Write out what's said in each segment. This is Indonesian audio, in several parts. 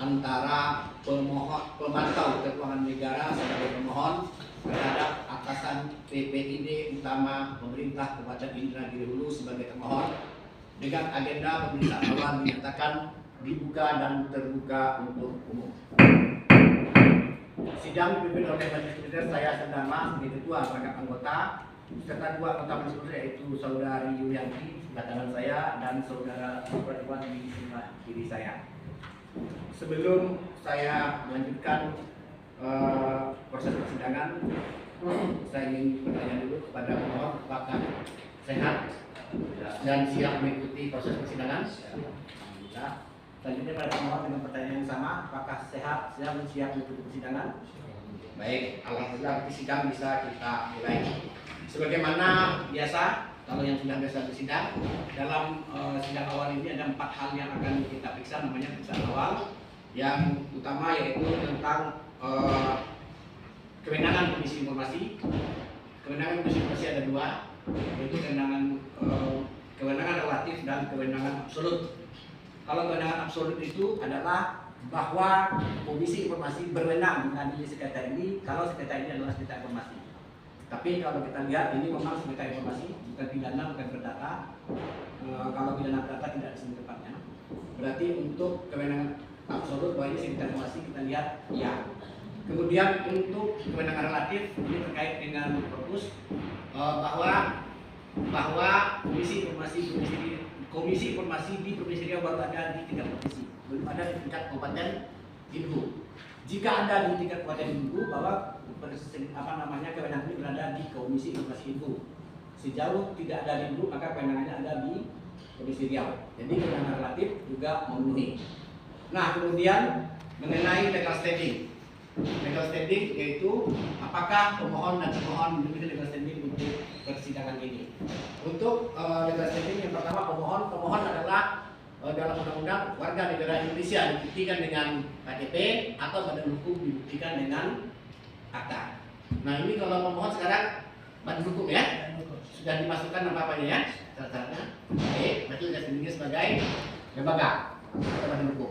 antara pemantau keuangan negara sebagai pemohon terhadap atasan PPID utama pemerintah Kabupaten Indragiri Hulu sebagai termohon dengan agenda pemeriksaan awal dinyatakan dibuka dan terbuka untuk umum. Sidang dipimpin oleh Majelis Presiden saya Sendama sebagai ketua rangkap anggota serta dua anggota Majelis Presiden yaitu Saudari Yulianti sebelah kanan saya dan Saudara Iwan di sebelah kiri saya. Sebelum saya melanjutkan proses persidangan, saya ingin bertanya dulu kepada pemohon apakah sehat dan siap mengikuti proses persidangan. Alhamdulillah. Selanjutnya pada pemohon dengan pertanyaan yang sama, apakah sehat dan siap mengikuti persidangan? Baik, alhamdulillah sidang bisa kita mulai. Sebagaimana biasa, kalau yang sudah biasa bersidang, dalam sidang awal ini ada 4 hal yang akan kita periksa, namanya periksa awal. Yang utama yaitu tentang kewenangan Komisi Informasi. Kewenangan Komisi Informasi ada 2, yaitu kewenangan relatif dan kewenangan absolut. Kalau kewenangan absolut itu adalah bahwa Komisi Informasi berwenang mengadili sengketa ini kalau sengketa ini adalah sengketa informasi. Tapi kalau kita lihat ini memang sengketa informasi, bukan pidana, bukan perdata. Kalau pidana perdata tidak disebut tepatnya. Berarti untuk kewenangan absolut bahwa ini sengketa informasi kita lihat ya. Kemudian untuk kewenangan relatif ini terkait dengan fokus bahwa Komisi Informasi di Provinsi Riau baru ada di tingkat provinsi, belum ada di tingkat kabupaten Dingu. Jika ada di tingkat kabupaten Dingu, bahwa kewenangan ini berada di Komisi Informasi Dingu. Sejauh tidak ada di Dingu, maka kewenangannya ada di Provinsi Riau. Jadi kewenangan relatif juga memenuhi. Nah, kemudian mengenai legal standing. Legal standing yaitu apakah pemohon dan termohon memiliki legal standing untuk persidangan ini. Untuk legal standing yang pertama pemohon adalah dalam undang-undang warga negara Indonesia dibuktikan dengan KTP atau badan hukum dibuktikan dengan akta. Nah ini kalau pemohon sekarang badan hukum ya sudah dimasukkan apa-apanya ya syarat-syaratnya. Baik, berarti legal standingnya sebagai lembaga atau badan hukum.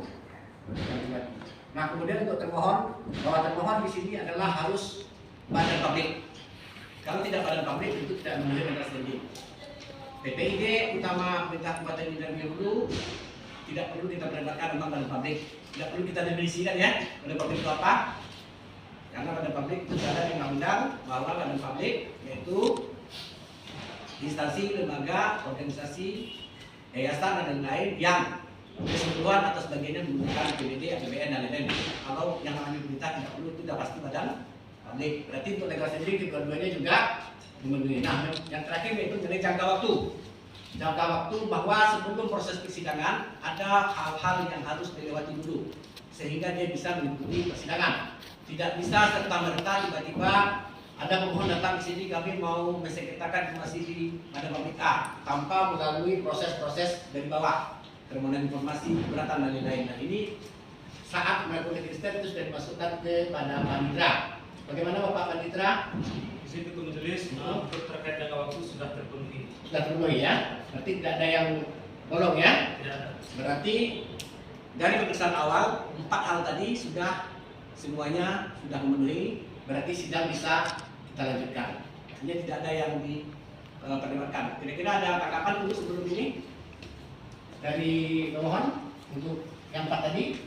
Nah kemudian untuk termohon, bahwa termohon di sini adalah harus badan publik. Kalau tidak badan publik itu tidak memiliki legal standing. PPID utama pemerintah Kabupaten Indragiri Hulu tidak perlu kita berdebatkan tentang badan publik. Tidak perlu kita definisikan ya badan publik itu apa. Karena badan publik itu ada di undang-undang bahwa badan publik yaitu instansi, lembaga, organisasi, yayasan dan lain-lain yang keseluruhan atau sebagiannya menggunakan APBD, APBN dan lain-lain. Kalau yang namanya pemerintah tidak perlu, itu sudah pasti badan publik. Berarti untuk legal standing kedua-duanya juga memenuhi. Nah, yang terakhir yaitu mengenai jangka waktu. Jangka waktu bahwa sebelum proses persidangan ada hal-hal yang harus dilewati dulu sehingga dia bisa mengikuti persidangan. Tidak bisa serta-merta tiba-tiba ada pemohon datang ke sini kami mau mensekretarikan informasi di badan publik A tanpa melalui proses-proses dari bawah. Permohonan informasi, keberatan dan lain-lain. Nah ini saat melakukan register itu sudah dimasukkan kepada Panitra. Bagaimana Bapak Panitra? Di situ majelis untuk terkait jangka waktu sudah terpenuhi. Sudah terpenuhi ya? Berarti tidak ada yang bolong ya? Tidak ada. Berarti dari pemeriksaan awal 4 hal tadi sudah semuanya sudah memenuhi. Berarti sidang bisa kita lanjutkan. Artinya tidak ada yang diperdebatkan. Kira-kira ada tanggapan dulu sebelum ini? Dari pemohon untuk yang 4 tadi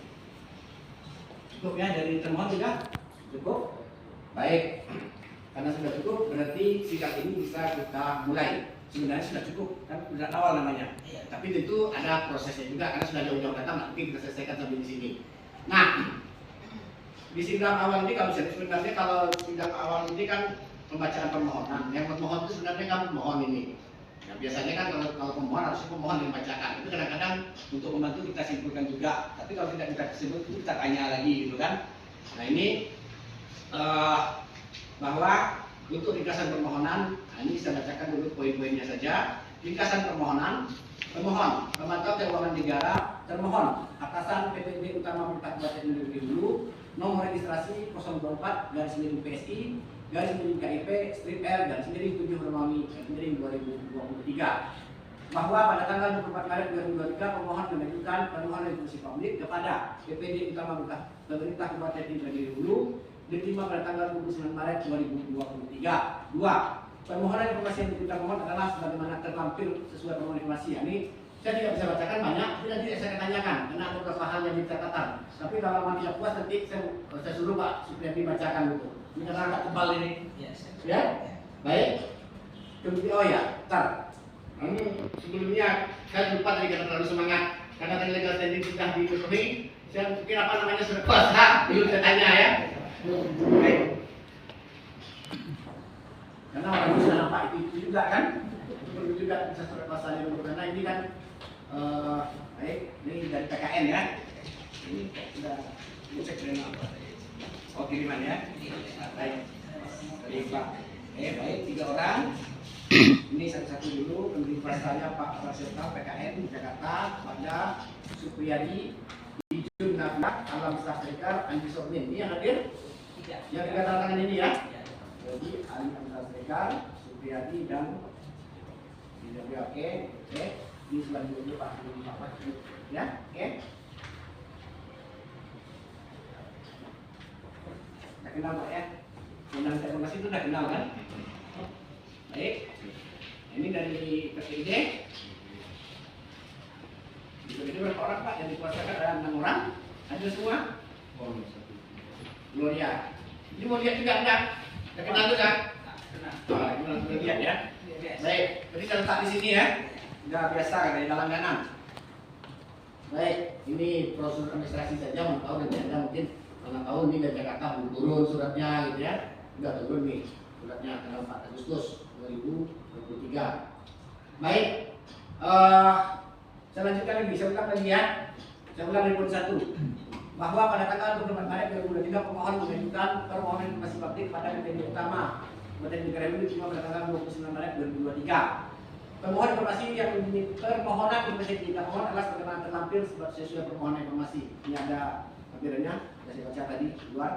cukup ya, dari termohon juga cukup. Baik, karena sudah cukup berarti sidang ini bisa kita mulai. Sebenarnya sudah cukup kan sudah awal namanya. Tapi tentu ada prosesnya juga karena sudah jauh-jauh datang, nanti kita selesaikan sampai di sini. Nah, di sidang awal ini kalau sebenarnya kalau sidang awal ini kan pembacaan permohonan. Yang pemohon itu sebenarnya kan pemohon ini. Nah, biasanya kan kalau pemohon harusnya pemohon yang membacakan. Itu kadang-kadang untuk membantu kita simpulkan juga. Tapi kalau tidak kita simpul itu kita tanya lagi gitu kan. Nah ini bahwa untuk ringkasan permohonan, nah ini saya bacakan dulu poin-poinnya saja. Ringkasan permohonan, pemohon, pemantau keuangan negara, termohon, atasan PPID utama Pemerintah Kabupaten Indragiri Hulu, nomor registrasi 024/PSI garis miring KIP strip R garis miring 7 Romawi garis miring 2023. bahwa pada tanggal 24 Maret 2023 pemohon mengajukan permohonan informasi publik kepada DPD Utama Pemerintah Kabupaten Indragiri Hulu diterima pada tanggal 29 Maret 2023. 2. Permohonan informasi yang diminta pemohon adalah sebagaimana terlampir sesuai permohonan informasi. Ini saya tidak bisa bacakan banyak, tapi nanti saya tanyakan karena ada beberapa hal yang catatan. Tapi kalau memang tidak puas nanti saya suruh Pak Supriyadi bacakan dulu. Ini karena agak tebal ini. Ya, baik. Kemudian oh ya, ntar. Sebelumnya saya lupa tadi karena terlalu semangat karena tadi legal standing sudah dipenuhi. Saya mungkin apa namanya sudah puasa, belum saya tanya ya. Baik. Karena orang bisa nampak itu juga kan, perlu juga bisa surat kuasa dulu karena ini kan baik, ini dari PKN ya. Ini sudah cek dengan apa? Oh kiriman ya. Baik. Baik Pak. Baik 3 orang. Ini satu-satu dulu. Pemberi kuasanya Pak Prasetya PKN Jakarta, pada Supriyadi, Dijun Nafak, Alam Sastrekar, Andi Sormin. Ini yang hadir? Yang 3 tanda tangan ini ya. Jadi Ali Alam Sastrekar, Supriyadi dan oke. Ini selanjutnya Pak ya, oke. Sudah kenal Pak ya? Undang informasi itu sudah kenal kan? Baik. Ini dari PPD. Di PPD berapa orang Pak yang dikuasakan? Ada 6 orang. Ada semua? Gloria. Ini mau lihat juga enggak? Sudah kenal juga? Kenal sudah lihat ya. Baik. Jadi saya letak di sini ya. Sudah biasa dari dalam kanan. Baik. Ini prosedur administrasi saja. Mau tahu dari Anda mungkin karena tahu ini dari Jakarta belum turun suratnya gitu ya. Sudah turun nih suratnya tanggal 4 Agustus 2023. Baik. Saya lanjutkan lagi. Saya ulang lagi ya. Saya ulang dari poin 1. Bahwa pada tanggal 24 Maret 2023 pemohon mengajukan permohonan informasi publik pada DPD Utama Kabupaten Indragiri Hulu cuma pada tanggal 29 Maret 2023. Permohonan informasi yang permohonan informasi yang diminta pemohon adalah sebagaimana terlampir sesuai permohonan informasi. Ini ada lampirannya, sudah saya baca tadi di luar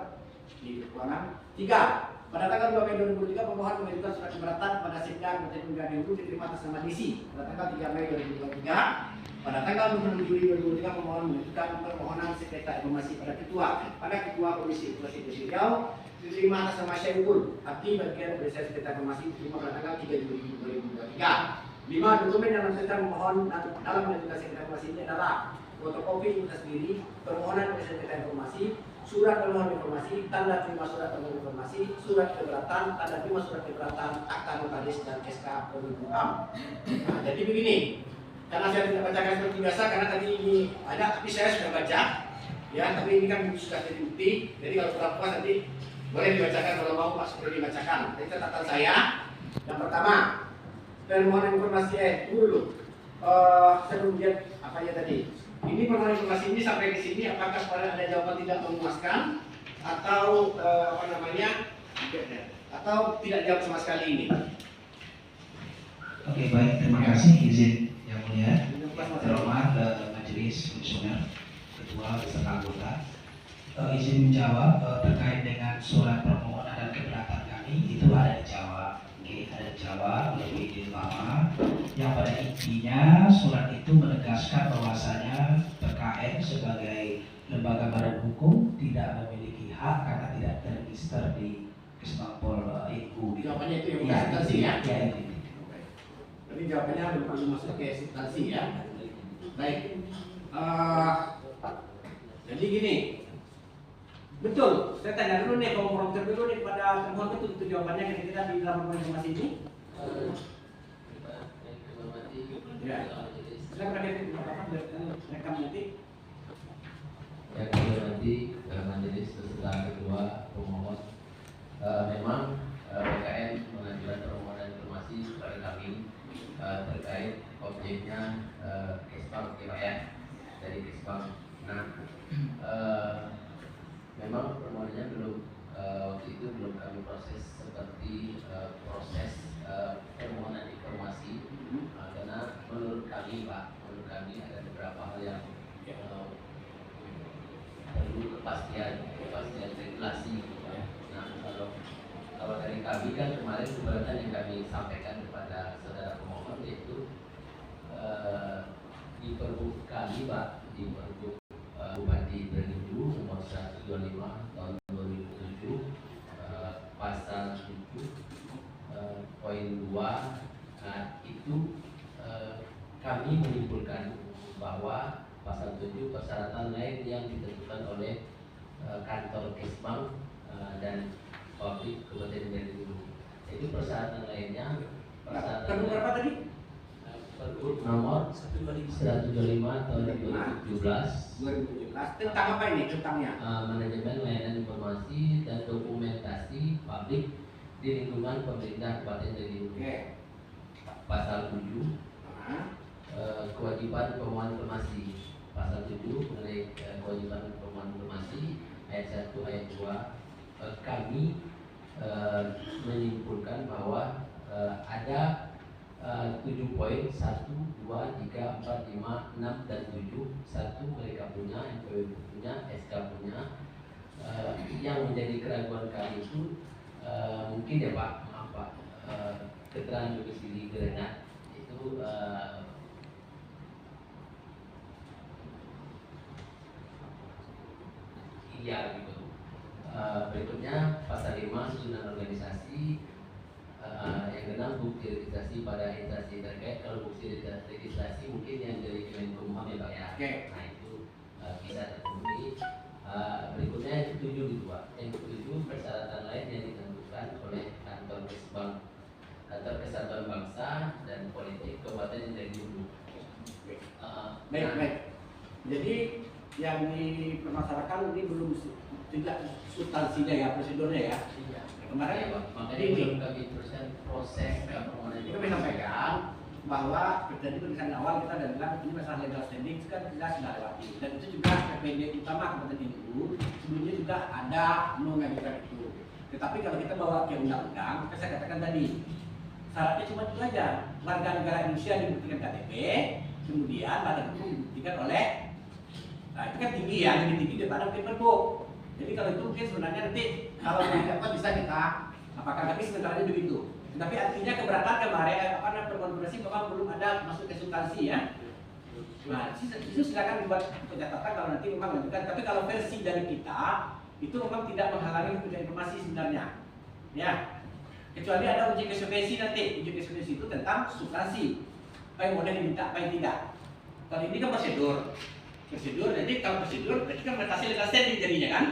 di ruangan. 3. Pada tanggal 2 Mei 2023 pemohon mengajukan surat keberatan pada Sekda Kabupaten Indragiri Hulu diterima atas nama DC. Pada tanggal 3 Mei 2023. Pada tanggal 27 Juli 2023 pemohon mengajukan permohonan sengketa informasi pada Ketua Komisi Informasi Riau diterima atas nama Syaiful Abdi bagian dari sengketa informasi diterima pada tanggal 3 Juli 2023. 5. Dokumen yang menentukan pemohon dalam menentukan sengketa informasi ini adalah fotokopi berkas diri, permohonan sengketa informasi, surat permohonan informasi, tanda terima surat permohonan informasi, surat keberatan, tanda terima surat keberatan, akta notaris dan SK Pembukaan. Nah, jadi begini. Karena saya tidak bacakan seperti biasa karena tadi ini ada, tapi saya sudah baca, ya. Tapi ini kan sudah jadi bukti. Jadi kalau kurang puas nanti boleh dibacakan kalau mau Pak Supri dibacakan. Jadi catatan saya yang pertama permohonan informasi dulu. Saya belum lihat apa ya tadi. Ini permohonan informasi ini sampai ke sini apakah ada jawaban tidak memuaskan atau apa namanya atau tidak jawab sama sekali ini. Oke baik, terima kasih izin yang mulia, terhormat majelis komisioner, ketua beserta anggota. Izin menjawab terkait dengan surat permohonan dan keberatan kami itu ada dijawab, ada dijawab oleh izin lama yang pada intinya surat itu menegaskan bahwasanya PKN sebagai lembaga badan hukum tidak memiliki hak karena tidak terregister di Kesbangpol IKU. Jawabannya itu yang substansi ya. Ini jawabannya belum perlu masuk ke substansi ya. Baik. Jadi gini, betul. Saya tanya dulu nih, kalau prompter dulu nih pada termohon betul itu jawabannya kira-kira di dalam informasi ini. Ya. Saya pernah rekam nanti. Yang nanti majelis beserta ketua pemohon memang PKN mengajukan permohonan informasi kepada kami terkait objeknya Kesbang ya, dari Kesbang. Nah, memang permohonannya belum waktu itu belum kami proses seperti proses permohonan informasi karena menurut kami ada beberapa hal yang perlu kepastian regulasi. Nah, kalau dari kami kan kemarin keberatan yang kami sampaikan kepada saudara pemohon yaitu kami Pak di Pergub Bupati Berindu nomor 125 tahun 2007 pasal 7 poin 2 itu kami menyimpulkan bahwa pasal 7 persyaratan lain yang ditentukan oleh kantor Kesbang dan Publik Kabupaten Berindu. Itu persyaratan lainnya. Pergub berapa tadi? Pergub nomor 125 tahun 2017 tentang apa ini tentangnya? manajemen layanan informasi dan dokumentasi publik di lingkungan pemerintah Kabupaten Berindu. Pasal 7 kewajiban pemohon informasi. Pasal 7 mengenai kewajiban pemohon informasi ayat 1 ayat 2 kami menyimpulkan bahwa ada 7 poin 1, 2, 3, 4, 5, 6 dan 7. 1 mereka punya, NPWP punya, SK punya. Yang menjadi keraguan kami itu mungkin ya Pak, maaf Pak, keterangan domisili Grenat itu iya gitu. Berikutnya pasal 5 susunan organisasi. Yang keenam bukti registrasi pada instansi terkait. Kalau bukti registrasi mungkin yang dari Kemenkumham ya Pak ya. Nah itu bisa terpenuhi. Berikutnya yang ketujuh gitu Pak. Yang ketujuh persyaratan lain yang ditentukan oleh kantor Kesatuan Bangsa dan Politik Kabupaten Berindu. Baik. Jadi yang dipermasalahkan ini belum tidak substansinya ya, prosedurnya ya. Iya. Kemarin Ya, Pak. Makanya jadi belum kami teruskan proses permohonan. kita bisa sampaikan bahwa terjadi tulisan awal kita dan bilang ini masalah legal standing itu kan kita sudah lewati, dan itu juga KPD utama Kabupaten Berindu sebelumnya juga ada mengajukan itu. Tetapi kalau kita bawa ke undang-undang, saya katakan tadi syaratnya cuma itu aja, warga negara Indonesia dibuktikan KTP, kemudian badan hukum dibuktikan oleh, nah itu kan tinggi ya, lebih tinggi daripada paperbook. Jadi kalau itu mungkin sebenarnya nanti kalau dapat bisa kita apakah, tapi sebenarnya begitu. Tapi artinya keberatan kemarin perkonfirmasi memang belum ada masuk ke substansi ya. Nah itu silakan dibuat pencatatan kalau nanti memang lanjutkan. Tapi kalau versi dari kita itu memang tidak menghalangi punya informasi sebenarnya. Ya. Kecuali ada uji kesepsi nanti. Uji kesepsi itu tentang substansi. Apa yang boleh diminta, apa yang tidak. Kalau ini kan prosedur. Jadi kalau prosedur berarti kan batasi legal standing jadinya kan.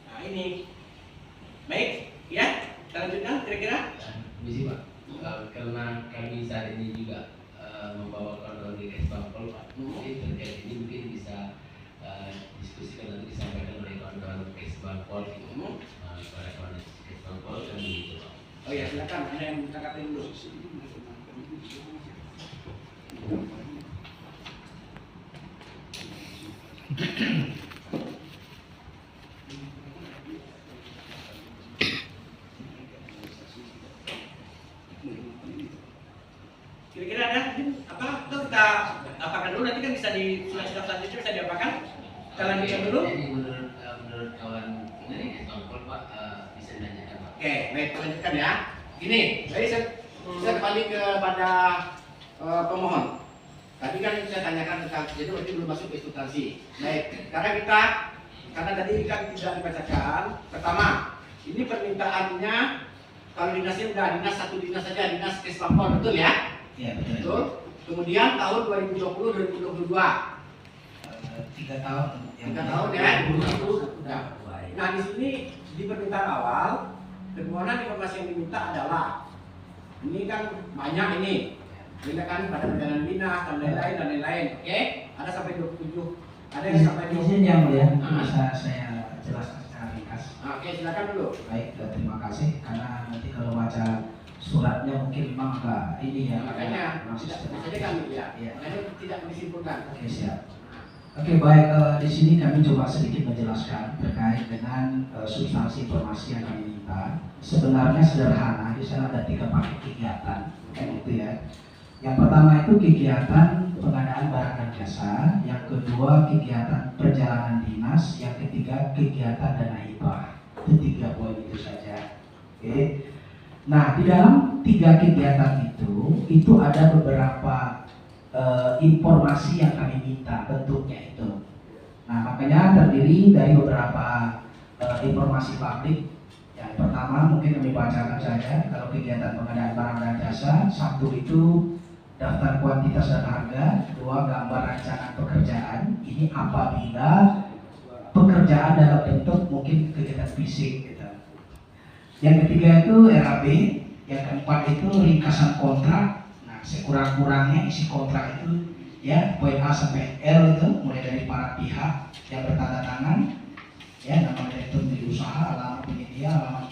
Nah ini. Baik, ya. Kita lanjutkan kira-kira. Misi Pak, karena kami saat ini juga membawa kawan-kawan di Kesbangpol Pak, mungkin terkait ini mungkin bisa diskusikan nanti disampaikan oleh kawan-kawan Kesbangpol gitu. Kepada kawan Kesbangpol kami gitu Pak. Oh ya silakan, ada yang tanggapi dulu. Kira-kira ada apa? Itu kita apakan dulu, nanti kan bisa di surat-surat selanjutnya bisa diapakan? Kita lanjutkan dulu. Jadi menurut kawan dari Kesbangpol Pak bisa ditanyakan Pak. Oke, baik, kita lanjutkan ya. Gini, jadi saya kembali kepada pemohon. Tadi kan saya tanyakan tentang jadi itu belum masuk ke substansi. Baik, karena tadi kan tidak dibacakan. Pertama, ini permintaannya kalau dinasnya udah dinas satu dinas saja, dinas Kesbangpol, betul ya? Ya betul. Betul. Kemudian tahun 2020-2022. 3 tahun. 3 tahun ya, 2021 sudah. Nah di sini di permintaan awal permohonan informasi yang diminta adalah ini kan banyak ini. Ini kan pada perjalanan dinas dan lain-lain. Oke, ada sampai 27. Ada yang sampai 20. Izin yang mulia, bisa saya jelaskan secara ringkas. Oke, silakan dulu. Baik, terima kasih. Karena nanti kalau baca suratnya mungkin memang agak ini ya. Makanya agak tidak saja kami ya. Iya. Makanya tidak disimpulkan. Oke, siap. Oke, baik. Di sini kami coba sedikit menjelaskan terkait dengan substansi informasi yang kami minta. Sebenarnya sederhana. Di sana ada 3 paket kegiatan, kan itu ya. Yang pertama itu kegiatan pengadaan barang dan jasa, yang kedua kegiatan perjalanan dinas, yang ketiga kegiatan dana hibah. Itu 3 poin itu saja. Oke. Nah, di dalam 3 kegiatan itu ada beberapa informasi yang kami minta bentuknya itu. Nah, makanya terdiri dari beberapa informasi publik. Yang pertama mungkin kami bacakan saja. Kalau kegiatan pengadaan barang dan jasa, satu itu daftar kuantitas dan harga, kedua gambar rancangan pekerjaan. Ini apabila pekerjaan dalam bentuk mungkin kegiatan fisik gitu. Yang ketiga itu RAB, yang keempat itu ringkasan kontrak. Nah, sekurang-kurangnya isi kontrak itu ya poin A sampai L itu mulai dari para pihak yang bertanda tangan, ya nama direktur milik usaha, alamat penyedia, alamat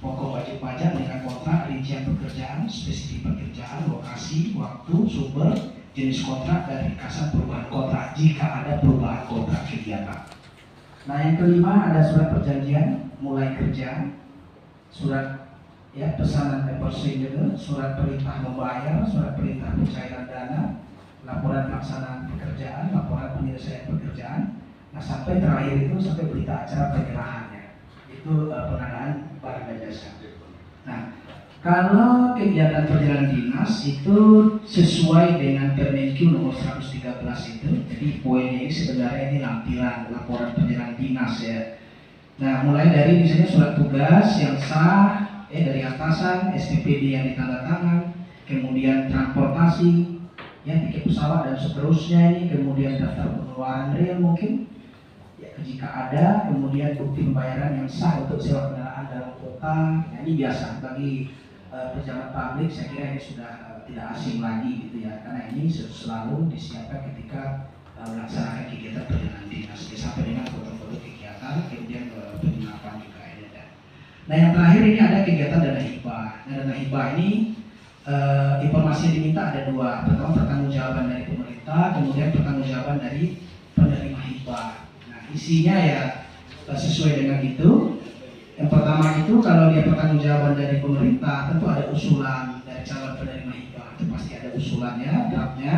pokok wajib pajak dengan kontrak, rincian pekerjaan, spesifik pekerjaan, lokasi, waktu, sumber, jenis kontrak, dan ringkasan perubahan kontrak jika ada perubahan kontrak kegiatan. Nah, yang kelima ada surat perjanjian mulai kerja, surat ya pesanan enforcing gitu, surat perintah membayar, surat perintah pencairan dana, laporan pelaksanaan pekerjaan, laporan penyelesaian pekerjaan. Nah, sampai terakhir itu sampai berita acara penyerahannya. Itu pengadaan barang dan jasa. Nah, kalau kegiatan perjalanan dinas itu sesuai dengan Permenkyu nomor 113 itu, jadi poinnya ini sebenarnya ini lampiran laporan perjalanan dinas ya. Nah, mulai dari misalnya surat tugas yang sah, dari atasan, SPPD yang ditandatangan, kemudian transportasi, ya tiket pesawat dan seterusnya ini, kemudian daftar pengeluaran real mungkin, ya jika ada, kemudian bukti pembayaran yang sah untuk sewa kendaraan dalam kota. Nah, ini biasa bagi pejabat publik, saya kira ini sudah tidak asing lagi gitu ya, karena ini selalu disiapkan ketika melaksanakan kegiatan perjalanan dinas sampai dengan foto-foto kegiatan, kemudian penginapan juga ada. Nah, yang terakhir ini ada kegiatan dana hibah. Nah, dana hibah ini informasi yang diminta ada dua. Pertama pertanggungjawaban dari pemerintah, kemudian pertanggungjawaban dari penerima hibah. Nah, isinya ya sesuai dengan itu. Yang pertama itu kalau dia pertanggungjawaban dari pemerintah, tentu ada usulan dari calon penerima hibah. Itu pasti ada usulannya, draftnya.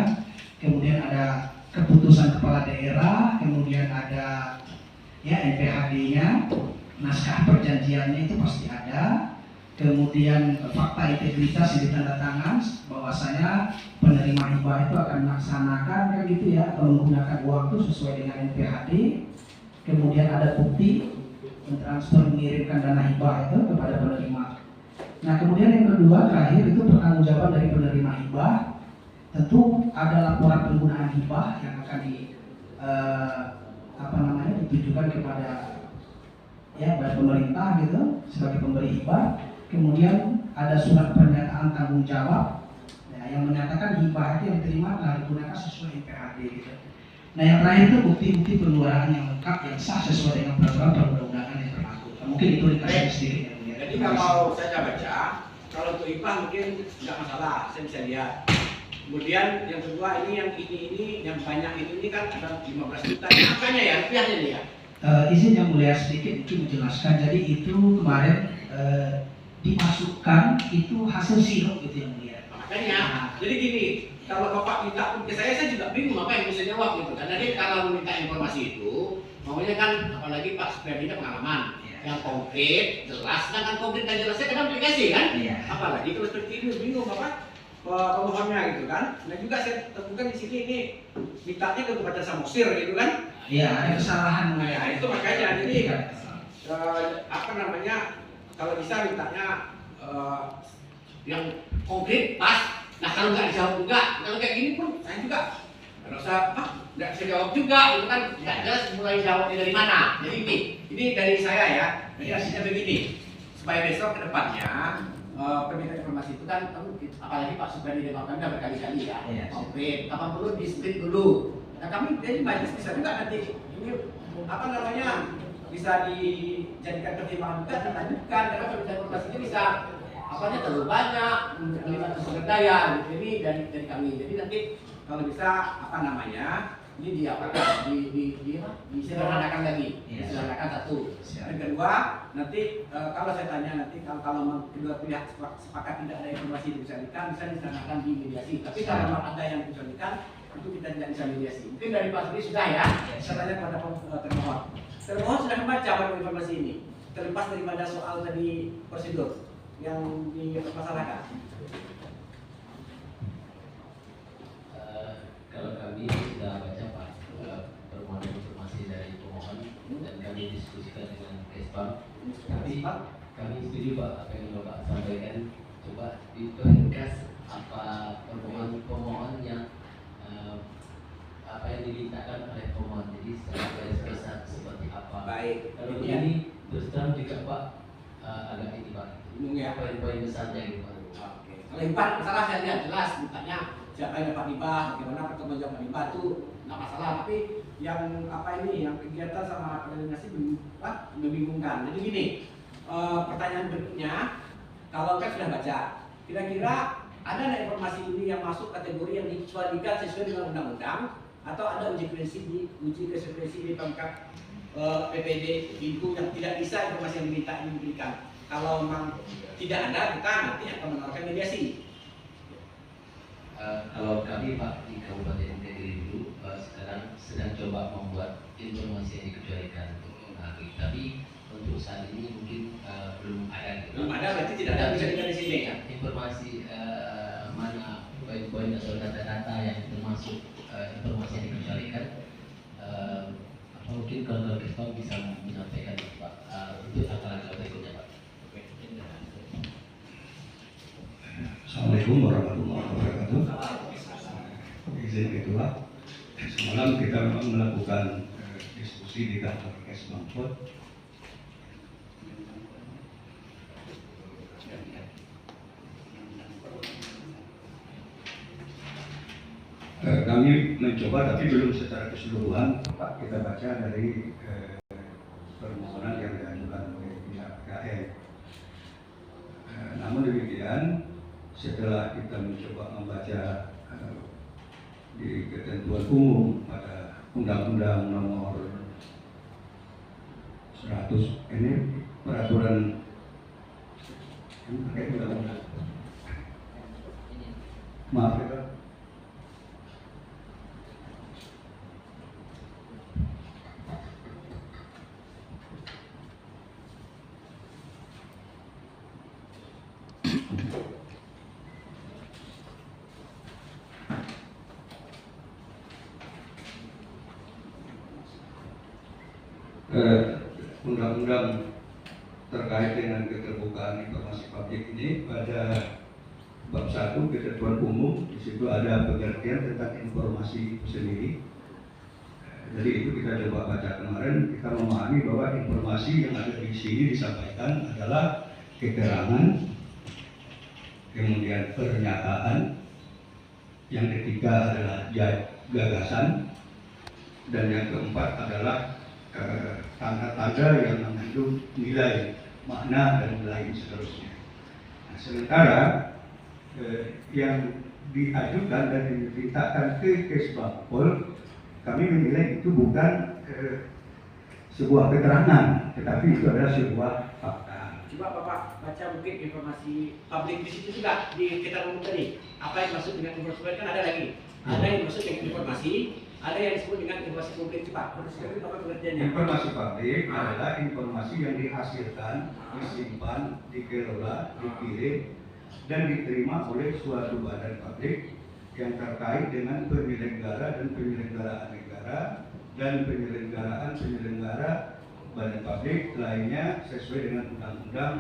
Kemudian ada keputusan kepala daerah, kemudian ada ya NPHD-nya, naskah perjanjiannya itu pasti ada. Kemudian fakta integritas yang ditandatangan bahwasanya penerima hibah itu akan melaksanakan kan gitu ya, menggunakan uang itu sesuai dengan NPHD. Kemudian ada bukti mentransfer mengirimkan dana hibah itu kepada penerima. Nah, kemudian yang kedua terakhir itu pertanggungjawaban dari penerima hibah. Tentu ada laporan penggunaan hibah yang akan ditujukan kepada ya pemerintah gitu sebagai pemberi hibah. Kemudian ada surat pernyataan tanggung jawab ya, yang menyatakan hibah itu yang diterima telah digunakan sesuai NPHD gitu. Nah, yang terakhir itu bukti-bukti pengeluaran yang lengkap yang sah sesuai dengan peraturan perundang-undangan yang berlaku. Mungkin itu dikasih sedikit ya. Jadi kalau saya baca, kalau untuk hibah mungkin nggak masalah, saya bisa lihat. Kemudian yang kedua ini yang banyak ini kan ada 15 juta. Makanya ya rupiahnya nih ya. Izin yang mulia sedikit itu menjelaskan. Jadi itu kemarin dimasukkan itu hasil sirup gitu yang mulia. Makanya, jadi gini, kalau Bapak minta pun ke saya juga bingung apa yang bisa jawab gitu. Karena dia kalau minta informasi itu, maunya kan apalagi Pak Supriyadi pengalaman yang konkret, jelas, sedangkan konkret dan jelasnya kan aplikasi kan? Apalagi kalau seperti ini bingung Bapak pemohonnya gitu kan. Nah juga saya temukan di sini ini mintanya ke Kabupaten Samosir gitu kan? Iya, ada kesalahan. Nah, itu makanya jadi apa namanya? Kalau bisa mintanya yang konkret pas. Nah kalau nggak dijawab juga, kalau kayak gini pun saya juga nggak usah nggak bisa jawab juga, itu kan nggak jelas mulai jawabnya dari mana. Jadi ini dari saya ya. Jadi hasilnya begini, supaya besok ke depannya permintaan informasi itu kan apalagi Pak Supriyadi dan kami udah berkali-kali ya, konkret. Kapan perlu di split dulu. Nah kami jadi majelis bisa juga nanti ini apa namanya bisa dijadikan pertimbangan juga dan lanjutkan karena permintaan informasinya bisa apanya terlalu banyak melibatkan sumber daya. Jadi dari kami. Jadi nanti kalau bisa apa namanya ini disederhanakan lagi, disederhanakan satu. Dan kedua nanti kalau saya tanya nanti kalau kedua pihak sepakat tidak ada informasi yang bisa disederhanakan di mediasi. Tapi kalau memang ada yang kesulitan itu kita tidak bisa mediasi. Mungkin dari Pak Suri sudah ya. Saya tanya kepada termohon. Termohon sudah membaca informasi ini terlepas daripada soal tadi prosedur yang dipermasalahkan. didiskusikan dengan Kesbang. Tapi kami setuju Pak apa yang Bapak sampaikan. Coba diringkas apa pemohon yang apa yang dimintakan oleh pemohon. Jadi secara besar seperti apa. Baik. Kalau ini terus terang juga Pak agak ini Pak. Bingung ya. Poin-poin besarnya gitu Pak. Oke. Kalau hibah masalah saya lihat jelas mintanya siapa yang dapat hibah, bagaimana pertanggungjawaban hibah itu nggak masalah. Tapi yang apa ini, yang kegiatan sama koordinasi membingungkan. Jadi gini, pertanyaan berikutnya, kalau kan sudah baca, kira-kira ada nggak informasi ini yang masuk kategori yang dikecualikan sesuai dengan undang-undang, atau ada uji konsekuensi di pangkat PPD itu yang tidak bisa informasi yang diminta ini diberikan. Kalau memang tidak ada, kita nanti akan menawarkan mediasi. Kalau kami Pak di Kabupaten Kediri dulu sekarang sedang coba membuat informasi yang dikecualikan untuk tapi untuk saat ini mungkin belum ada. Belum ada, berarti tidak ada bisa di sini. Informasi mana poin-poin atau data-data yang termasuk informasi yang dikecualikan, mungkin kalau kita bisa menyampaikan Pak untuk langkah-langkah berikutnya Pak. Assalamualaikum warahmatullahi wabarakatuh. Izin Ketua, semalam kita memang melakukan diskusi di kantor Kesbang. Kami mencoba tapi belum secara keseluruhan Pak, kita baca dari permohonan yang diajukan oleh pihak PKN. Namun demikian, setelah kita mencoba membaca di ketentuan umum pada Undang-Undang Nomor 100 ini peraturan maaf ya, undang-undang terkait dengan keterbukaan informasi publik ini pada bab 1 ketentuan umum, di situ ada pengertian tentang informasi itu sendiri. Jadi itu kita coba baca kemarin, kita memahami bahwa informasi yang ada di sini disampaikan adalah keterangan, kemudian pernyataan, yang ketiga adalah gagasan, dan yang keempat adalah tanda-tanda yang mengandung nilai, makna, dan lain seterusnya. Nah, sementara yang diajukan dan dimintakan ke Kesbangpol, kami menilai itu bukan sebuah keterangan, tetapi itu adalah sebuah fakta. Coba Bapak baca mungkin informasi publik di situ juga di kita ngomong tadi. Apa yang masuk dengan informasi kan ada lagi. Ada yang masuk dengan informasi, ada yang disebut dengan informasi publik. Coba sekali Bapak pengertiannya. Informasi publik adalah informasi yang dihasilkan, disimpan, dikelola, dikirim, dan diterima oleh suatu badan publik yang terkait dengan penyelenggara dan penyelenggaraan negara dan penyelenggara badan publik lainnya sesuai dengan undang-undang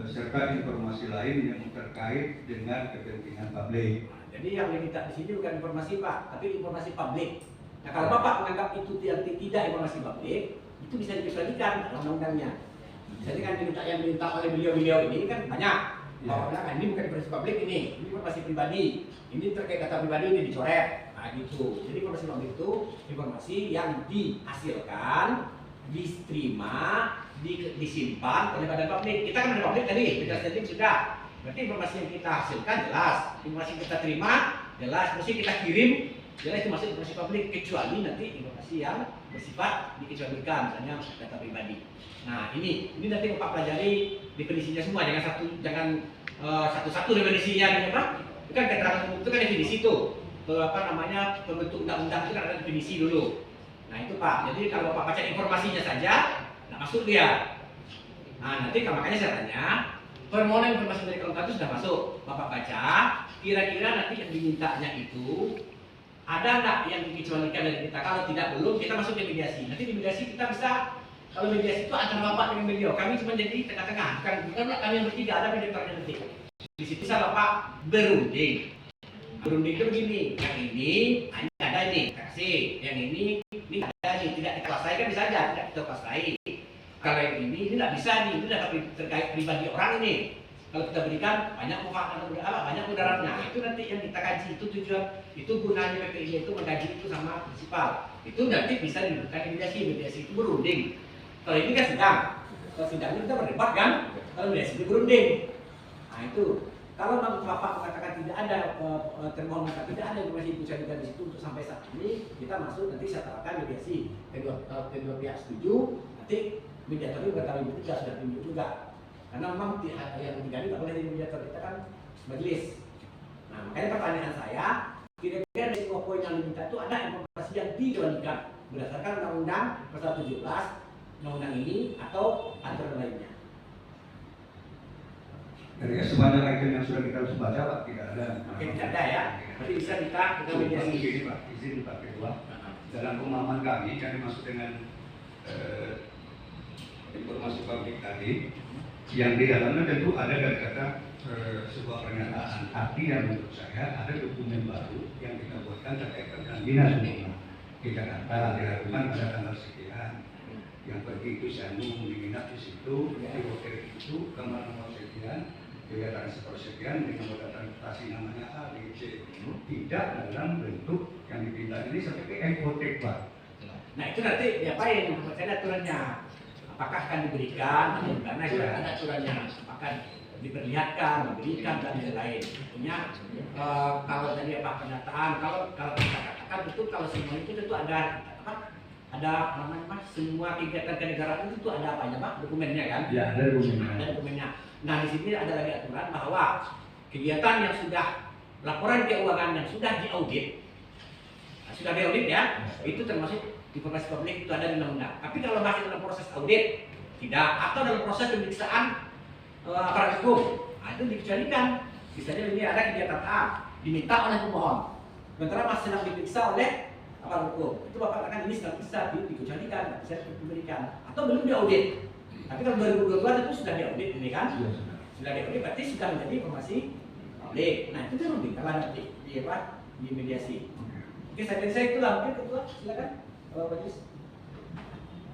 serta informasi lain yang terkait dengan kepentingan publik. Jadi yang diminta di sini bukan informasi Pak, tapi informasi publik. Nah kalau Bapak menganggap itu tidak informasi publik, itu bisa dikecualikan dalam undang-undangnya. Jadi kan yang diminta oleh beliau-beliau ini kan banyak. Bapak bilang ini bukan informasi publik, ini informasi pribadi. Ini terkait data pribadi, ini dicoret. Nah gitu. Jadi informasi publik itu informasi yang dihasilkan, diterima, disimpan oleh badan publik. Kita kan badan publik tadi, kita setting sudah. Berarti informasi yang kita hasilkan jelas, informasi yang kita terima jelas, informasi yang kita kirim jelas itu masuk informasi publik, kecuali nanti informasi yang bersifat dikecualikan, misalnya data pribadi. Nah ini nanti Bapak pelajari definisinya semua, jangan satu-satu definisinya, Pak. Itu kan keterangan umum itu kan definisi itu. Pembentuk undang-undang itu kan ada definisi dulu. Nah itu Pak. Jadi kalau Bapak baca informasinya saja, nggak masuk dia. Nah nanti makanya saya tanya, permohonan informasi dari kelengkapan itu sudah masuk. Bapak baca, kira-kira nanti yang dimintanya itu ada nggak yang dikecualikan dari kita? Kalau tidak belum, kita masuk ke mediasi. Nanti di mediasi kita bisa Kalau mediasi itu antara bapak dengan beliau, kami cuma jadi tengah-tengah, bukan kami yang bertiga, ada mediatornya nanti. Di situ bisa bapak berunding. Berunding itu begini, yang ini ada ini kasih, yang ini ada ini tidak dikuasai kan bisa aja, tidak kita kuasai. Kalau yang ini tidak bisa nih, itu sudah terkait pribadi orang ini. Kalau kita berikan banyak manfaat atau banyak mudaratnya, itu nanti yang kita kaji, itu tujuan, itu gunanya PPI itu mengkaji itu sama prinsipal. Itu nanti bisa diberikan mediasi itu berunding. Kalau ini kan sidang, kalau sidang ini kita berdebat kan, kalau mediasi itu berunding. Nah itu, kalau bapak mengatakan tidak ada termohon tidak ada informasi putusan di situ untuk sampai saat ini, kita masuk nanti saya tawarkan mediasi. Kedua pihak setuju, nanti mediator juga kami bertiga sudah tunjuk juga. Karena memang yang ketiga ini tidak boleh jadi mediator, kita kan majelis. Nah makanya pertanyaan saya, kira-kira dari semua poin yang diminta itu ada informasi yang diwajibkan berdasarkan undang-undang pasal 17, undang-undang ini atau aturan lainnya. Dari sebanyak item yang sudah kita harus baca, Pak, tidak ada. Oke, tidak ada ya. Berarti bisa kita mediasi. Begini, Pak, izin Pak Ketua. Dalam pemahaman kami, kami masuk dengan informasi publik tadi, yang di dalamnya tentu ada dari kata sebuah pernyataan. Tapi yang menurut saya ada dokumen baru yang kita buatkan terkait dengan dinas umum di Jakarta dilakukan pada tanggal sekian. Yang pergi itu Sanung menginap di situ, di hotel itu kamar nomor sekian, kegiatan sepersekian dengan modal transportasi namanya A, B, C. Tidak dalam bentuk yang dipinta ini seperti ekotek, Pak. Nah itu nanti diapain? Ada aturannya. Apakah akan diberikan? Karena sudah ada aturannya. Apakah diperlihatkan, diberikan dan lain-lain. Tentunya kalau tadi apa pendataan, kalau kita katakan itu kalau semua itu tentu ada apa semua kegiatan kenegaraan itu ada apanya Pak? Dokumennya kan? Ya, ada dokumennya. Ada dokumennya. Nah di sini ada lagi aturan bahwa kegiatan yang sudah laporan keuangan yang sudah diaudit, sudah diaudit ya, itu termasuk informasi publik itu ada di undang-undang. Tapi kalau masih dalam proses audit, tidak, atau dalam proses pemeriksaan aparat hukum, nah, itu dikecualikan. Misalnya ini ada kegiatan A, diminta oleh pemohon, sementara masih sedang diperiksa oleh aparat hukum, itu bapak katakan ini sedang bisa dikecualikan, bisa diberikan, atau belum diaudit. Tapi kalau 2022 itu sudah diaudit ini kan? Ya, Sudah diaudit berarti sudah menjadi informasi publik. Nah itu kan kalau nanti di mediasi. Oke, saya itulah mungkin ketua silakan. Kalau Majelis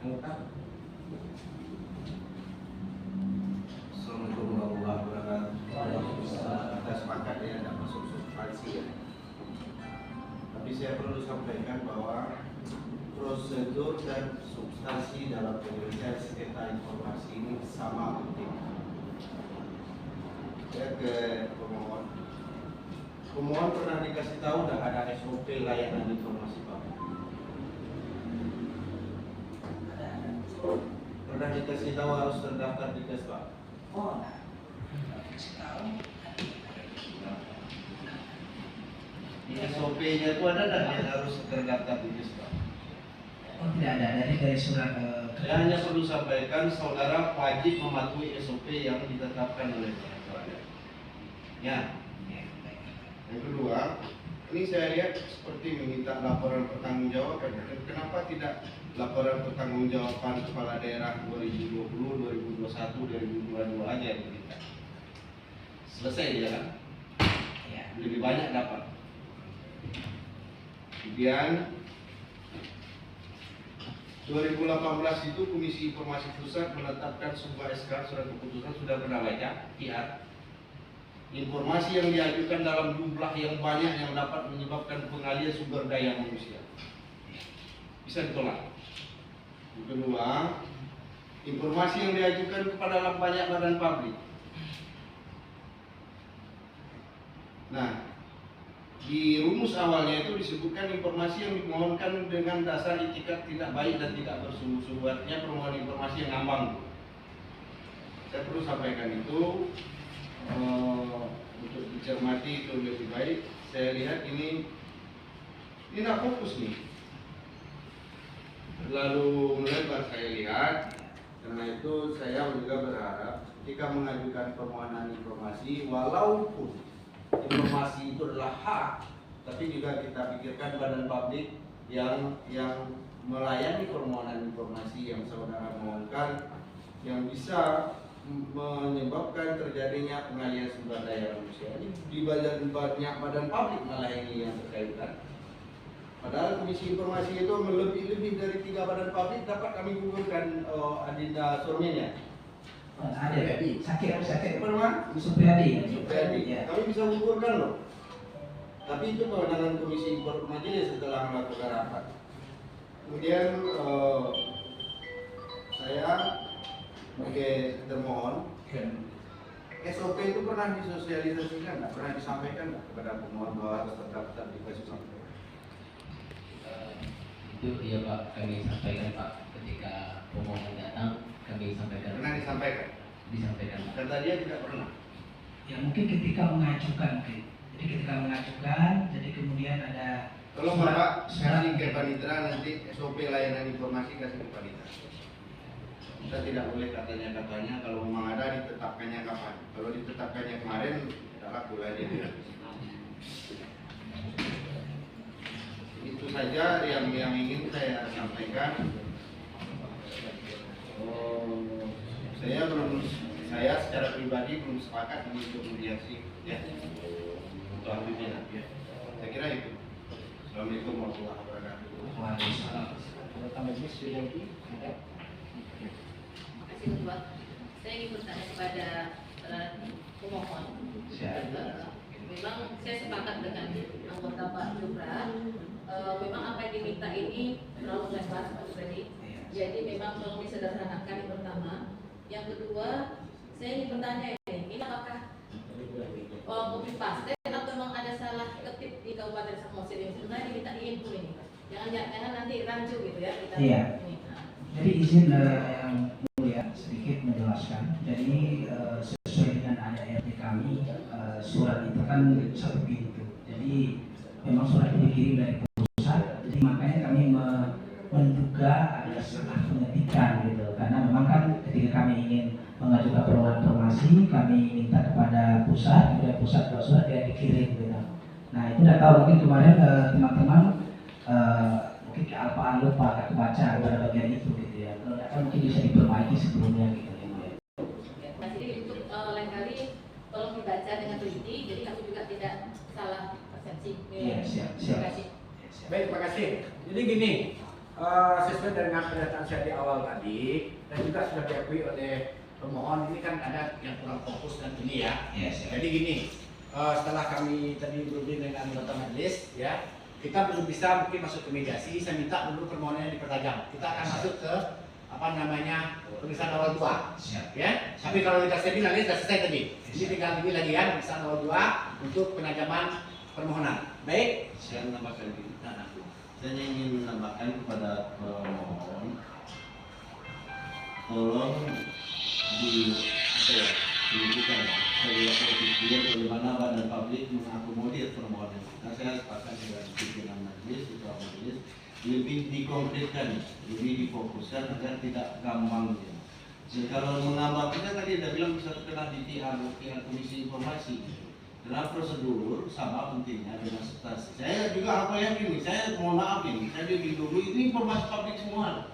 anggota. Assalamualaikum warahmatullahi wabarakatuh. Kita sepakat ya tidak masuk substansi ya. Tapi saya perlu sampaikan bahwa prosedur dan substansi dalam penyelesaian sengketa informasi ini sama penting. Ya ke pemohon. Pemohon pernah dikasih tahu dah ada SOP layanan informasi publik. Pernah dikasih tahu harus terdaftar di Kesbah. Oh, Di SOP-nya itu ada dan yang harus terdaftar di Kesbah. Oh tidak ada, dari surat Saya hanya perlu sampaikan saudara wajib mematuhi SOP yang ditetapkan oleh saudara. Ya. Yang kedua, ini saya lihat seperti meminta laporan pertanggungjawaban. Kenapa tidak laporan pertanggungjawaban kepala daerah 2020, 2021, 2022 aja yang kita selesai dia kan? ya. Lebih banyak dapat. Kemudian 2018 itu Komisi Informasi Pusat menetapkan sebuah SK surat keputusan sudah pernah baca PR. Informasi yang diajukan dalam jumlah yang banyak yang dapat menyebabkan pengalian sumber daya manusia bisa ditolak. Yang kedua, informasi yang diajukan kepada dalam banyak badan publik. Nah, di rumus awalnya itu disebutkan informasi yang dimohonkan dengan dasar itikat tidak baik dan tidak bersungguh-sungguh, artinya permohonan informasi yang ngambang. Saya perlu sampaikan itu untuk dicermati itu lebih baik. Saya lihat ini tidak fokus nih. Lalu melebar saya lihat, karena itu saya juga berharap ketika mengajukan permohonan informasi, walaupun informasi itu adalah hak, tapi juga kita pikirkan badan publik yang melayani permohonan informasi yang saudara mohonkan yang bisa menyebabkan terjadinya pengalian sumber daya manusia. Ini di banyak badan publik malah ini yang berkaitan. Padahal Komisi Informasi itu lebih dari 3 badan publik dapat kami gugurkan Adinda Sormennya. Ada sakit Perman? Supriyadi. Ya. Kami bisa gugurkan loh. Tapi itu kewenangan Komisi Majelis setelah melakukan rapat. Kemudian saya sebagai termohon, SOP itu pernah disosialisasikan, nggak pernah disampaikan nggak kepada pemohon bahwa harus terdaftar di Facebook? Itu iya Pak, kami sampaikan Pak ketika pemohon datang, kami sampaikan. Pernah disampaikan? Disampaikan Pak. Kata dia tidak pernah. Ya mungkin ketika mengajukan, jadi ketika mengajukan, jadi kemudian ada. Tolong Bapak kasih ke Panitra nanti SOP layanan informasi kasih ke Panitra. Kita tidak boleh katanya kalau memang ada ditetapkannya kapan. Kalau ditetapkannya kemarin tidak laku lagi. Itu saja yang ingin saya sampaikan. Saya secara pribadi belum sepakat untuk mediasi ya untuk ambil minat ya. Saya kira itu. Assalamualaikum warahmatullahi wabarakatuh. Waalaikumsalam. Anggota majelis sudah lagi? Ada? Terima kasih Ketua. Saya ingin bertanya kepada pemohon. Memang saya sepakat dengan anggota Pak Jubra. Memang apa yang diminta ini terlalu lebar Pak Jubri. Jadi memang perlu disederhanakan yang pertama. Yang kedua, saya ingin bertanya ini apakah copy paste atau memang ada salah ketik di Kabupaten Samosir yang sebenarnya diminta info ini Pak. Jangan nanti rancu gitu ya kita. Iya. Ini. Jadi izin yang mulia sedikit menjelaskan. Jadi sesuai dengan ADART kami, surat itu kan satu pintu. Jadi memang surat itu dikirim dari pusat. Jadi makanya kami menduga ada salah pengetikan gitu. Karena memang kan ketika kami ingin mengajukan permohonan informasi, kami minta kepada pusat, kemudian pusat buat surat yang dikirim gitu. Nah itu tidak tahu mungkin kemarin teman-teman mungkin kealpaan lupa nggak kebaca pada bagian itu gitu ya. Kalau tidak kan mungkin bisa diperbaiki sebelumnya gitu ya. Nah, jadi untuk lain kali tolong dibaca dengan teliti, jadi kami juga tidak salah persepsi. Iya siap. Terima kasih. Baik, terima kasih. Jadi gini, sesuai dengan pernyataan saya di awal tadi dan juga sudah diakui oleh pemohon, ini kan ada yang kurang fokus dan ini ya. Yes, Jadi gini, setelah kami tadi berunding dengan anggota majelis, ya, kita belum bisa mungkin masuk ke mediasi. Saya minta dulu permohonannya dipertajam. Kita akan masuk ke pemeriksaan awal 2. Siap. Ya. Tapi kalau kita sedih nanti sudah selesai tadi. Jadi tinggal ini lagi ya pemeriksaan awal 2 untuk penajaman permohonan. Baik. Saya menambahkan ini. Saya ingin menambahkan kepada pemohon, tolong ditunjukkan saya berpikir bagaimana badan publik mengakomodir permohonan kita. Saya sepakat dengan pimpinan majelis, ketua majelis, lebih dikonkretkan, lebih difokuskan agar tidak gampang. Jadi kalau menambah kita tadi ada bilang bisa terkena di pihak Komisi Informasi. Dalam prosedur sama pentingnya dengan substansi. Saya juga apa yakin, saya mohon maaf ini, saya dari dulu ini informasi publik semua.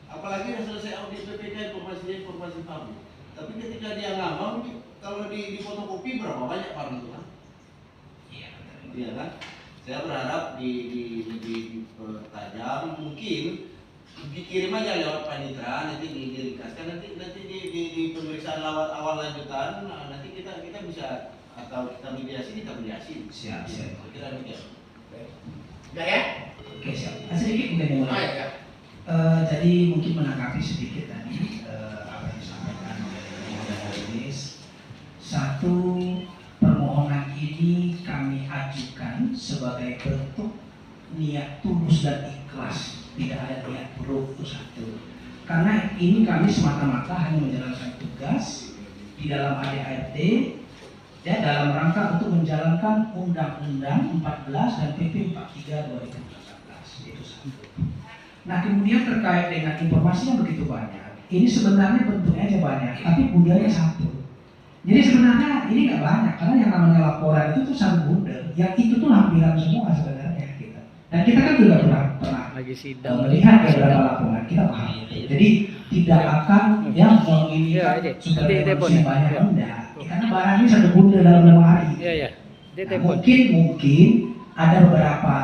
Apalagi yang selesai audit BPK informasi publik. Tapi ketika dia ngambang, kalau di fotokopi berapa banyak barang itu kan? Iya kan? Saya berharap dipertajam, mungkin dikirim aja lewat panitra, nanti diringkaskan, nanti di pemeriksaan awal lanjutan, nanti kita bisa atau kita mediasi. Siap. Kita demikian. Sudah ya? Oke siap. Sedikit mungkin yang mulia. Ya. Jadi mungkin menanggapi sedikit tadi apa yang disampaikan oleh pemohon majelis. Satu, permohonan ini kami ajukan sebagai bentuk niat tulus dan ikhlas, tidak ada niat buruk, itu satu. Karena ini kami semata-mata hanya menjalankan tugas di dalam ADART ya, dalam rangka untuk menjalankan Undang-Undang 14 dan PP 43 2018, itu satu. Nah kemudian terkait dengan informasi yang begitu banyak, ini sebenarnya bentuknya aja banyak, tapi bundanya satu. Jadi sebenarnya ini nggak banyak, karena yang namanya laporan itu tuh satu bundel, yang itu tuh lampiran semua sebenarnya kita. Dan kita kan juga pernah melihat beberapa laporan kita paham. Jadi tidak akan yang menginginkan supaya manusia banyak enggak. Karena barang ini satu bunda dalam lemari. Nah, mungkin ada beberapa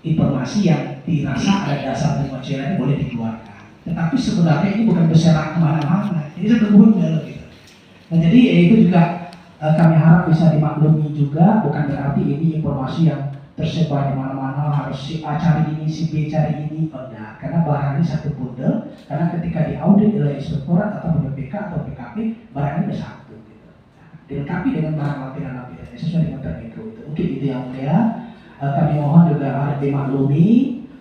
informasi yang dirasa ada dasar kemanusiaan boleh dikeluarkan. Tetapi sebenarnya ini bukan berserakan kemana-mana. Ini satu bunda gitu. Nah, jadi itu juga kami harap bisa dimaklumi juga, bukan berarti ini informasi yang tersebar di mana-mana harus si A cari ini, si B cari ini, enggak. Karena barang ini satu bundel, karena ketika diaudit oleh inspektorat atau BPK atau BKP, barang ini ada satu. Gitu. Dilengkapi dengan barang lampiran-lampiran sesuai dengan termikro itu. Mungkin itu yang mulia. Kami mohon juga harus dimaklumi.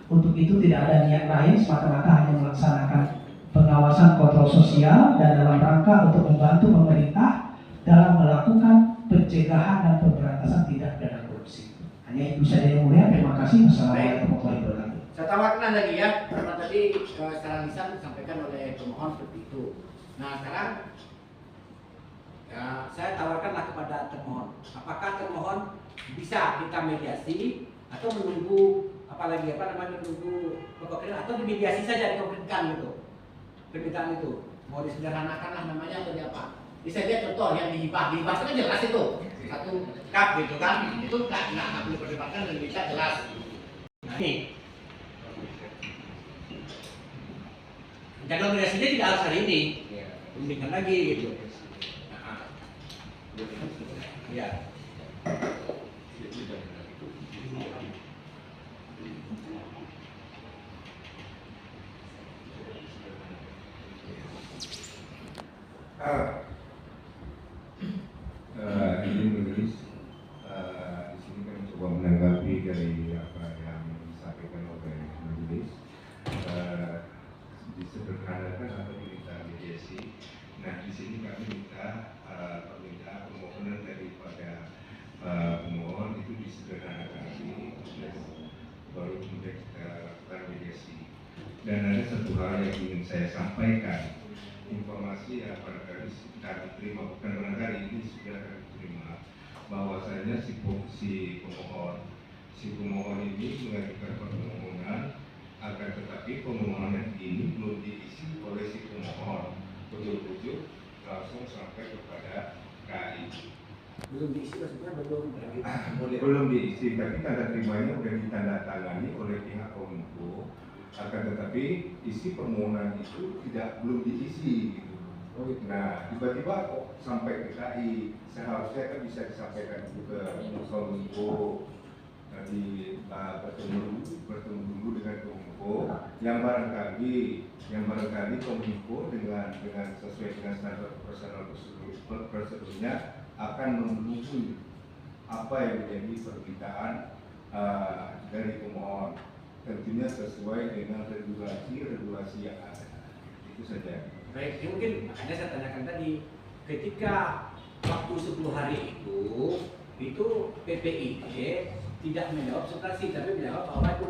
Untuk itu tidak ada niat lain, semata-mata hanya melaksanakan pengawasan kontrol sosial dan dalam rangka untuk membantu pemerintah dalam melakukan pencegahan dan pemberantasan tindak pidana korupsi. Hanya itu saja yang mulia. Terima kasih. Wassalamualaikum warahmatullahi wabarakatuh. Saya tawarkan lagi ya, karena tadi secara lisan disampaikan oleh pemohon seperti itu. Nah sekarang ya, saya tawarkanlah kepada termohon. Apakah termohon bisa kita mediasi atau menunggu menunggu pokoknya atau dimediasi saja dikonkretkan gitu. Permintaan itu mau disederhanakan lah namanya atau apa? Bisa lihat contoh yang dihibah kan jelas itu satu kap gitu kan, itu nggak perlu perdebatkan dan kita jelas. Nah, ini jadwal mediasinya tidak harus hari ini, mendingan lagi gitu. Nah, ya. Ini menulis di sini kan coba menanggapi dari apa yang disampaikan oleh majelis, disederhanakan atau diminta mediasi. Nah di sini kami minta permintaan permohonan daripada pemohon itu disederhanakan dulu, baru kemudian kita lakukan mediasi. Dan ada satu hal yang ingin saya sampaikan. Informasi yang barangkali kami terima, bukan barangkali ini sudah kami terima, bahwasanya si pemohon ini mengajukan permohonan, akan tetapi permohonan ini belum diisi oleh si pemohon, betul-betul langsung sampai kepada KI. Belum diisi maksudnya belum diisi, tapi tanda terimanya sudah ditandatangani oleh pihak Kominfo. Akan tetapi isi permohonan itu belum diisi gitu. Nah tiba-tiba kok sampai ke KI, seharusnya kan bisa disampaikan ke Kominfo, nanti bertemu dulu dengan Kominfo yang barangkali Kominfo dengan sesuai dengan standar prosedurnya akan menunggu apa yang menjadi permintaan dari pemohon, tentunya sesuai dengan regulasi yang ada. Itu saja. Baik, ya mungkin makanya saya tanyakan tadi, ketika waktu 10 hari itu PPID tidak menjawab substansi, tapi menjawab bahwa itu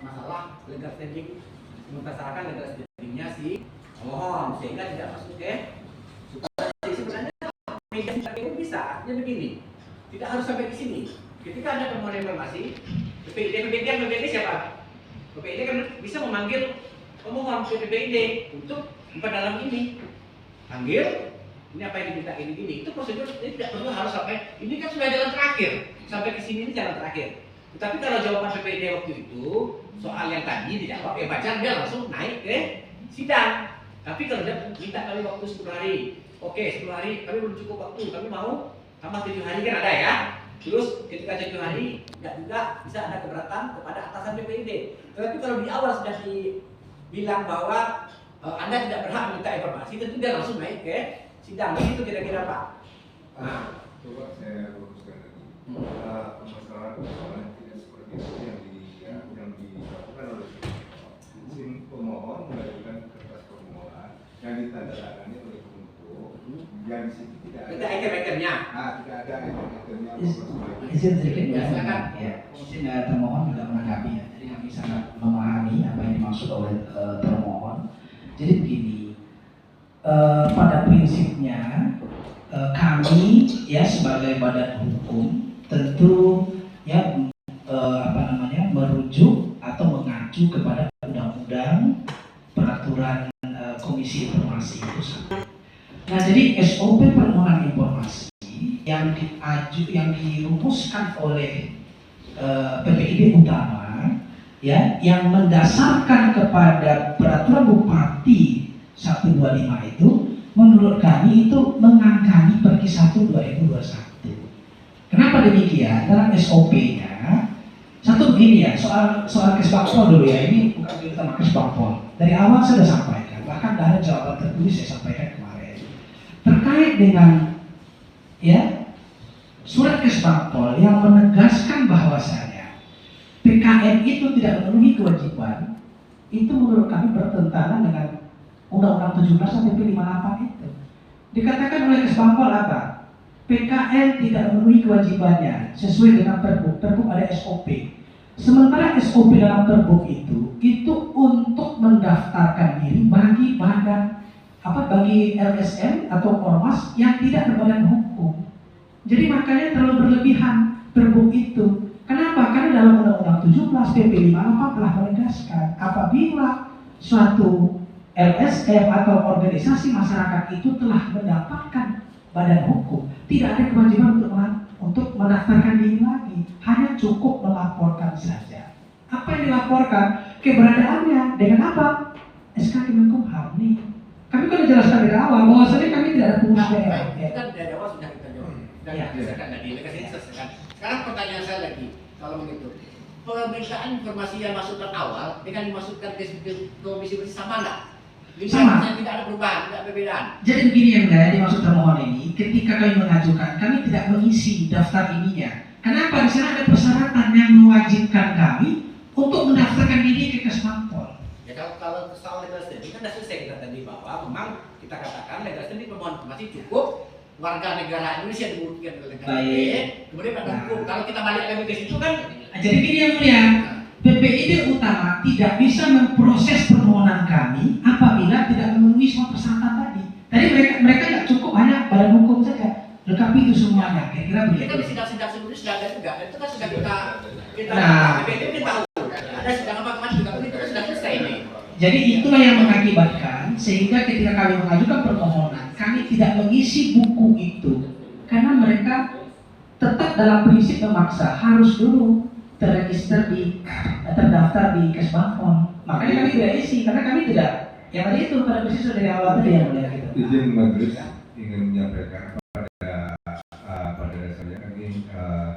masalah legal standing, mempermasalahkan legal standingnya si pemohon, sehingga tidak masuk ke substansi. Sebenarnya mediasi itu bisa, artinya begini, tidak harus sampai di sini. Ketika ada permohonan informasi, PPID siapa? PPID kan bisa memanggil pemohon ke PPID untuk memperdalam ini, panggil ini apa yang diminta ini, itu prosedur. Ini tidak perlu harus sampai ini kan sudah jalan terakhir, sampai ke sini ini jalan terakhir. Tetapi kalau jawaban PPID waktu itu soal yang tadi dijawab, ya baca dia langsung naik ke sidang. Tapi kalau dia minta kami waktu 10 hari, oke 10 hari kami belum cukup waktu, kami mau tambah 7 hari kan ada ya. Terus ketika 7 hari nggak juga bisa ada keberatan kepada atasan PPID. Tetapi kalau di awal sudah dibilang bahwa Anda tidak berhak meminta informasi, tentu dia langsung naik ke sidang. Itu kira-kira Pak. Nah, Coba saya luruskan lagi. Permasalahan tidak seperti itu yang dilakukan oleh pemohon mengajukan kertas permohonan yang ditandatangani oleh Kominfo, yang di situ tidak ada item-itemnya. Tidak ada item-itemnya. Izin sedikit ya, silakan. Ya, mungkin termohon juga menanggapi ya. Jadi kami sangat memahami apa yang dimaksud oleh termohon. Jadi begini, pada prinsipnya kami ya sebagai badan hukum tentu ya merujuk atau mengacu kepada Komisi Informasi itu sama. Nah, jadi SOP permohonan informasi yang dirumuskan oleh PPID utama, ya, yang mendasarkan kepada peraturan Bupati 125 itu, menurut kami itu mengangkangi Perki 1 2021. Kenapa demikian? Dalam SOP-nya, satu begini ya, soal Kesbangpol dulu ya, ini bukan utama Kesbangpol. Dari awal saya sudah sampaikan, bahkan ada jawaban tertulis saya sampaikan kemarin terkait dengan, ya, surat Kesbangpol yang menegaskan bahwasanya PKN itu tidak memenuhi kewajiban, itu menurut kami bertentangan dengan Undang-Undang 17 sampai 58 itu. Dikatakan oleh Kesbangpol apa? PKN tidak memenuhi kewajibannya sesuai dengan Pergub. Pergub ada SOP. Sementara SOP dalam Pergub itu untuk mendaftarkan diri bagi bagi LSM atau ormas yang tidak berbadan hukum. Jadi makanya terlalu berlebihan Pergub itu. Kenapa? Karena dalam Undang-Undang 17 PP 58 telah menegaskan apabila suatu LSM atau organisasi masyarakat itu telah mendapatkan badan hukum, tidak ada kewajiban untuk mendaftarkan diri lagi, hanya cukup melaporkan saja. Apa yang dilaporkan? Keberadaannya dengan apa? SK Kemenkumham nih. Kami kan jelaskan dari awal bahwasanya kami tidak ada pengurus daerah. Itu kan dari awal sudah kita jawab. Dan diselesaikan tadi, selesaikan. Sekarang pertanyaan saya lagi, kalau begitu, pemeriksaan informasi yang masukkan awal dengan dimasukkan ke komisi bersih sama nggak? Sama. Tidak ada perubahan, tidak ada perbedaan. Jadi begini yang dimaksud termohon ini, ketika kami mengajukan, kami tidak mengisi daftar ininya. Kenapa? Di sana ada persyaratan yang mewajibkan kami untuk mendaftarkan diri ke Kesbangpol. Ya kalau soal legal standing kan sudah selesai kita tadi bahwa memang kita katakan legal standing permohonan informasi cukup warga negara Indonesia dibuktikan oleh negara kemudian pada hukum. Kalau kita balik lagi ke situ kan, jadi gini yang mulia, PPID utama tidak bisa memproses permohonan kami apabila tidak memenuhi semua persyaratan tadi. Tadi mereka nggak cukup hanya badan hukum saja, lengkapi itu semuanya. Kira-kira begitu. kita di sidang-sidang sebelumnya sudah ada juga, dan itu kan sudah kita Nah. PPID kita tahu. Ada sidang apa kemarin juga itu kan sudah selesai nih. Jadi itulah yang mengakibatkan sehingga ketika kami mengajukan permohonan, kami tidak mengisi buku itu karena mereka tetap dalam prinsip memaksa harus dulu terdaftar di Kesbangpol. Makanya kami tidak isi karena kami tidak. Yang tadi itu pada prinsip dari awal tadi yang melihat gitu. Izin majelis ingin menyampaikan pada dasarnya kami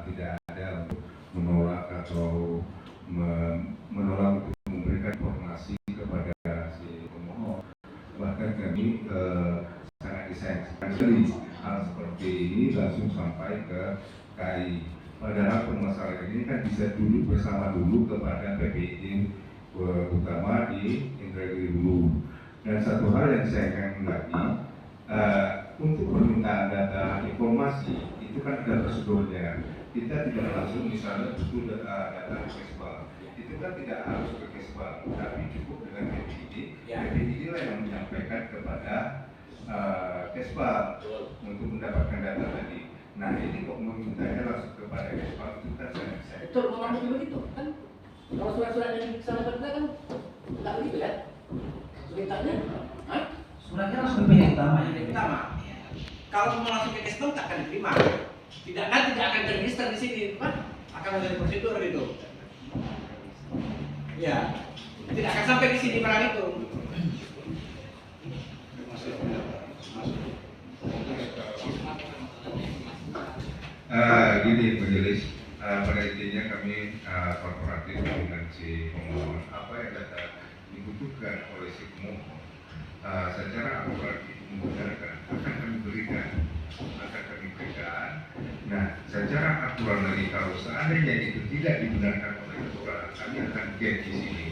tidak ada untuk menolak atau menolak untuk memberikan informasi kepada si pemohon. Bahkan kami sangat disayangkan sekali hal seperti ini langsung sampai ke KAI. Padahal permasalahan ini kan bisa duduk bersama dulu kepada PPID utama di Indragiri dulu. Dan satu hal yang disayangkan lagi, untuk permintaan data informasi itu kan ada prosedurnya. Kita tidak langsung misalnya butuh data Kesbang, itu kan tidak harus ke Kesbang, tapi cukup dengan PPID. PPID lah yang menyampaikan kepada Kesbang untuk mendapatkan data tadi. Nah ini kok memintanya langsung kepada Kesbang itu kan saya. Betul, memang begitu kan? Kalau surat-surat yang disampaikan kita kan nggak begitu ya? Suratnya, Suratnya langsung ke PPID utama. yang pertama. Kalau mau langsung ke Kesbang tak akan diterima. Tidak akan terregister di sini, kan? Akan ada prosedur gitu. Ya, tidak akan sampai di sini barang itu. Gini majelis, pada intinya kami korporatif dengan si pemohon apa yang dibutuhkan oleh si pemohon secara aturan itu membenarkan akan kami berikan. Nah, secara aturan lagi kalau seandainya itu tidak dibenarkan oleh aturan, kami akan get di sini.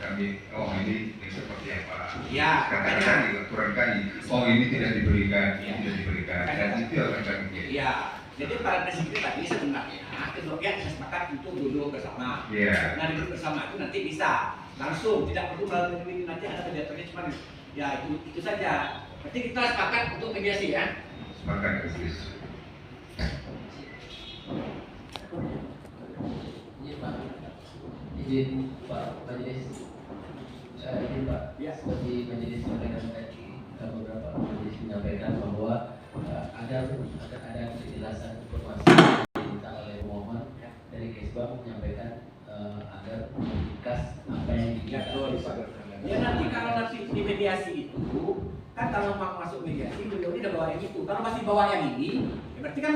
Kami, ini seperti apa? Ya, katakan di aturan KAI. Ini tidak diberikan, tidak diberikan, dan itu akan kami get. Ya. Jadi pada prinsip tadi sebenarnya kedua pihak bisa sepakat untuk duduk bersama. Nah duduk bersama itu nanti bisa langsung, tidak perlu melalui nanti ada mediatornya cuma ya itu saja. Berarti kita sepakat untuk mediasi ya. Sepakat guys. Izin Pak Majelis, izin Pak, Ya. seperti Majelis akan ada kejelasan informasi yang diminta oleh pemohon dari Kesbang menyampaikan agar memberikan apa yang diminta. Ya nanti kalau nanti di mediasi itu kan kalau mau masuk mediasi beliau ini udah bawa yang itu. Kalau masih bawa yang ini, ya berarti kan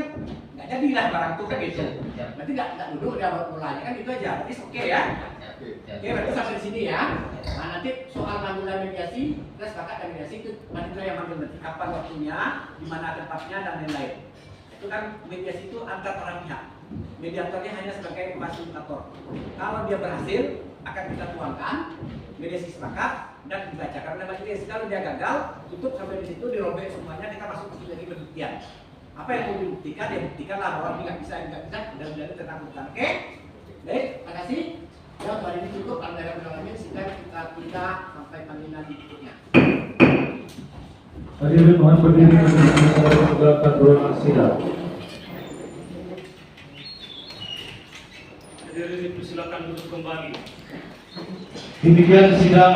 nggak jadilah barang itu kan gitu. Berarti nggak duduk udah mulanya kan itu aja. Berarti oke ya. Oke, berarti sampai di sini ya. Nah nanti soal panggilan mediasi, kita sepakat dan mediasi itu nanti yang ambil nanti kapan waktunya, di mana tempatnya dan lain-lain. Itu kan mediasi itu antar orang pihak. Mediatornya hanya sebagai fasilitator. Kalau dia berhasil akan kita tuangkan, mediasi sepakat dan dibacakan oleh majelis. Kalau dia gagal, tutup sampai di situ, dirobek semuanya, kita masuk ke lagi pembuktian. Apa yang mau dibuktikan, ya buktikanlah bahwa ini nggak bisa, dan mudah tentang buktian. Oke? Baik, terima kasih. Ya, untuk hari ini cukup. Alhamdulillah, sehingga kita sampai panggilan berikutnya. Hadirin mohon berdiri dan menegakkan ruang sidang. Hadirin dipersilakan duduk kembali. Demikian sidang